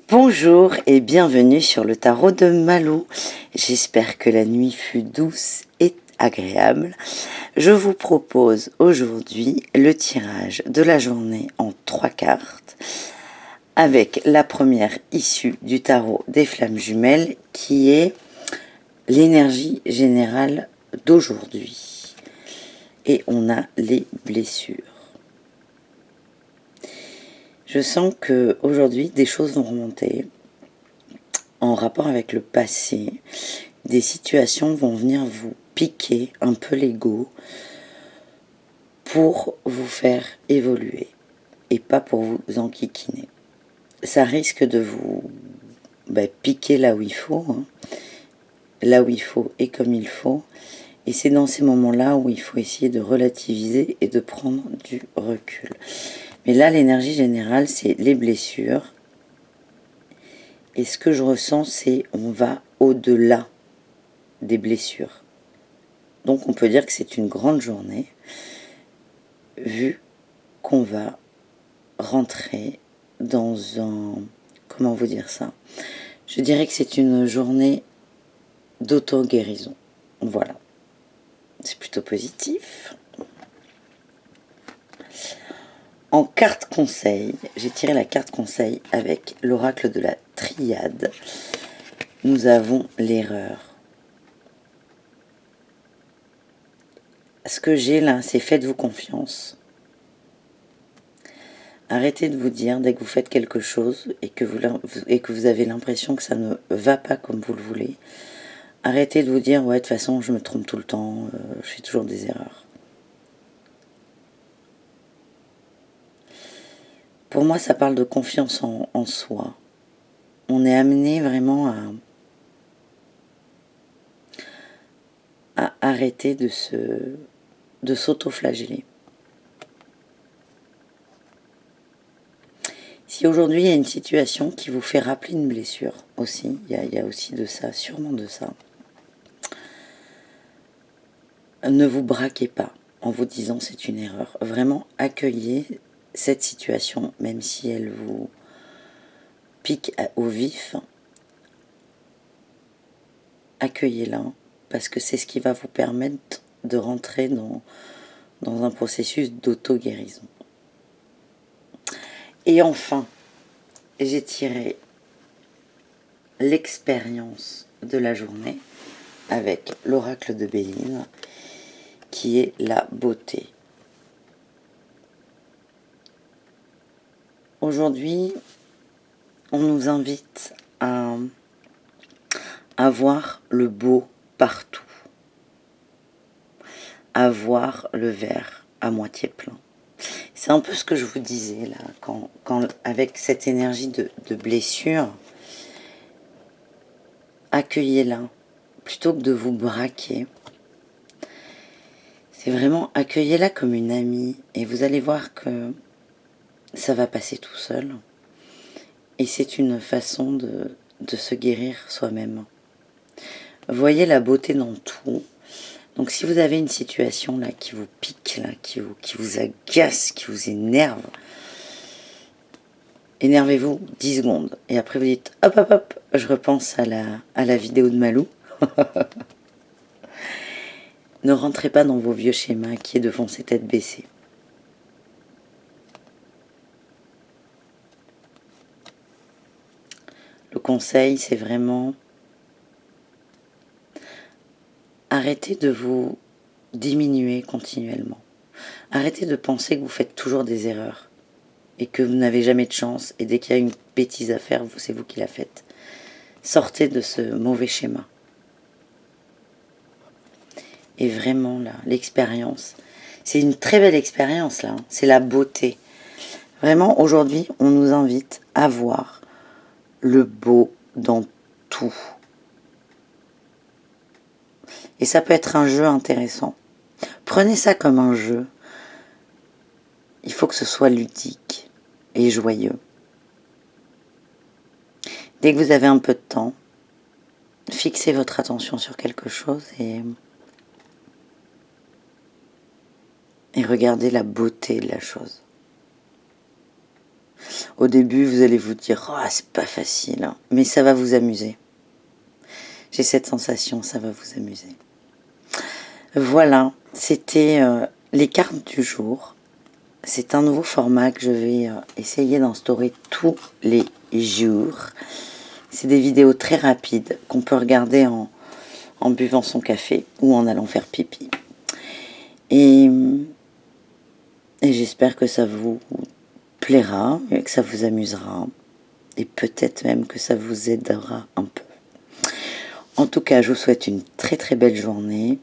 Bonjour et bienvenue sur le tarot de Malou. J'espère que la nuit fut douce et agréable. Je vous propose aujourd'hui le tirage de la journée en 3 cartes avec la première issue du tarot des flammes jumelles qui est l'énergie générale d'aujourd'hui. Et on a les blessures. Je sens que aujourd'hui des choses vont remonter en rapport avec le passé. Des situations vont venir vous piquer un peu l'ego pour vous faire évoluer et pas pour vous enquiquiner. Ça risque de vous piquer là où il faut, là où il faut et comme il faut. Et c'est dans ces moments-là où il faut essayer de relativiser et de prendre du recul. Mais là, l'énergie générale, c'est les blessures. Et ce que je ressens, c'est on va au-delà des blessures. Donc on peut dire que c'est une grande journée, vu qu'on va rentrer dans un... Comment vous dire ça? Je dirais que c'est une journée d'auto-guérison. Voilà. C'est plutôt positif. En carte conseil, j'ai tiré la carte conseil avec l'oracle de la triade. Nous avons l'erreur. Ce que j'ai là, c'est faites-vous confiance. Arrêtez de vous dire, dès que vous faites quelque chose et que vous avez l'impression que ça ne va pas comme vous le voulez, arrêtez de vous dire, ouais, de toute façon, je me trompe tout le temps, je fais toujours des erreurs. Pour moi, ça parle de confiance en soi. On est amené vraiment à arrêter de s'auto-flageller. Si aujourd'hui il y a une situation qui vous fait rappeler une blessure aussi, il y a aussi de ça, sûrement de ça, ne vous braquez pas en vous disant c'est une erreur. Vraiment accueillez cette situation, même si elle vous pique au vif, accueillez-la, parce que c'est ce qui va vous permettre de rentrer dans un processus d'auto-guérison. Et enfin, j'ai tiré l'expérience de la journée avec l'oracle de Béline, qui est la beauté. Aujourd'hui, on nous invite à voir le beau partout, à voir le verre à moitié plein. C'est un peu ce que je vous disais là, quand avec cette énergie de blessure, accueillez-la, plutôt que de vous braquer. C'est vraiment accueillez-la comme une amie, et vous allez voir que ça va passer tout seul. Et c'est une façon de se guérir soi-même. Voyez la beauté dans tout. Donc si vous avez une situation là qui vous pique, là, qui vous agace, qui vous énerve, énervez-vous 10 secondes. Et après vous dites hop hop hop, je repense à la vidéo de Malou. Ne rentrez pas dans vos vieux schémas qui est de foncer tête baissée. Le conseil, c'est vraiment arrêtez de vous diminuer continuellement. Arrêtez de penser que vous faites toujours des erreurs et que vous n'avez jamais de chance, et dès qu'il y a une bêtise à faire, c'est vous qui la faites. Sortez de ce mauvais schéma. Et vraiment, là, l'expérience, c'est une très belle expérience, là. C'est la beauté. Vraiment, aujourd'hui, on nous invite à voir le beau dans tout. Et ça peut être un jeu intéressant. Prenez ça comme un jeu. Il faut que ce soit ludique et joyeux. Dès que vous avez un peu de temps, fixez votre attention sur quelque chose et regardez la beauté de la chose. Au début, vous allez vous dire « Oh, c'est pas facile hein. », mais ça va vous amuser. J'ai cette sensation, ça va vous amuser. Voilà, c'était les cartes du jour. C'est un nouveau format que je vais essayer d'instaurer tous les jours. C'est des vidéos très rapides qu'on peut regarder en buvant son café ou en allant faire pipi. Et j'espère que ça vous plaira, et que ça vous amusera. Et peut-être même que ça vous aidera un peu. En tout cas, je vous souhaite une très très belle journée.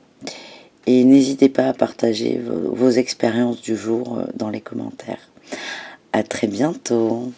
Et n'hésitez pas à partager vos expériences du jour dans les commentaires. À très bientôt.